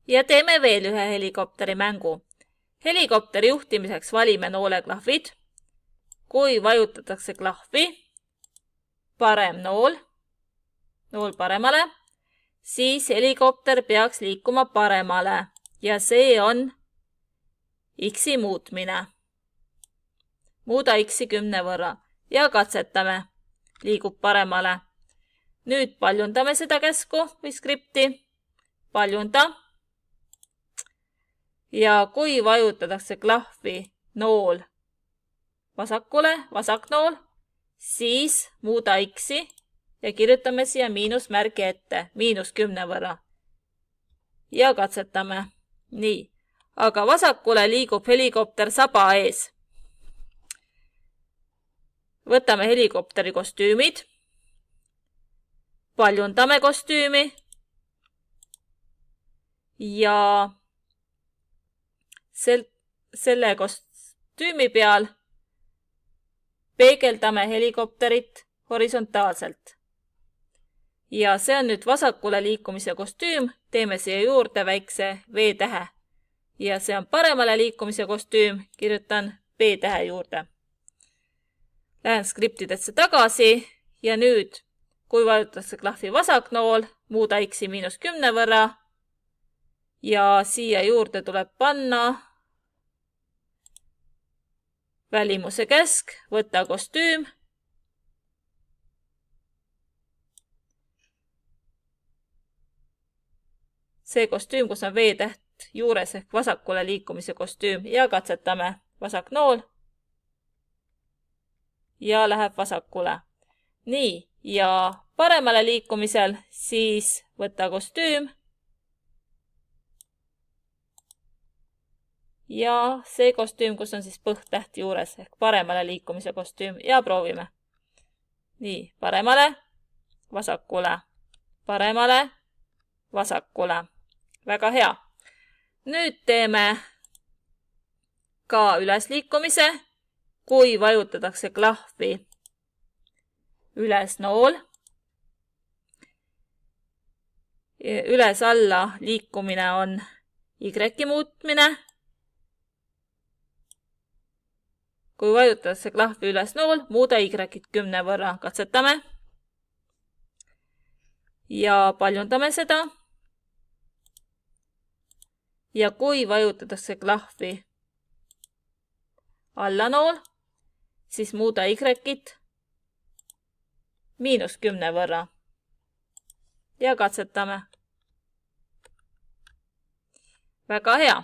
Ja teeme veel ühe helikopteri mängu. Helikopteri juhtimiseks valime nooleklahvid. Kui vajutatakse klahvi, parem nool paremale, siis helikopter peaks liikuma paremale ja see on X-i muutmine. Muuda X-i 10 võrra ja katsetame. Liigub paremale. Nüüd paljundame seda käsku või skripti. Paljunda. Ja kui vajutatakse klahvi nool vasakule, vasaknool, siis muuda X-i ja kirjutame siia miinusmärgi ette, -10 võrra. Ja katsetame. Nii, aga vasakule liigub helikopter saba ees. Võtame helikopteri kostüümid. Paljundame kostüümi. Ja selle kostüümi peal peegeldame helikopterit horisontaalselt. Ja see on nüüd vasakule liikumise kostüüm. Teeme siia juurde väikse V-tähe. Ja see on paremale liikumise kostüüm. Kirjutan B-tähe juurde. Lähen skriptidesse tagasi ja nüüd, kui vajutatakse klahvi vasaknool, muuda X-i -10 võrra ja siia juurde tuleb panna välimuse käsk, võtta kostüüm. See kostüüm, kus on V-täht juures ehk vasakule liikumise kostüüm ja katsetame vasaknool. Ja läheb vasakule. Nii, ja paremale liikumisel siis võtta kostüüm. Ja see kostüüm, kus on siis põhtäht juures ehk paremale liikumise kostüüm ja proovime. Nii, paremale, vasakule, paremale, vasakule. Väga hea. Nüüd teeme ka ülesliikumise. Kui vajutatakse klahvi üles nool, üles-alla liikumine on Y-i muutmine. Kui vajutatakse klahvi üles nool, muuda Y-it 10 võrra. Katsetame. Ja paljundame seda. Ja kui vajutatakse klahvi alla nool, siis muuda Y-it -10 võrra. Ja katsetame. Väga hea.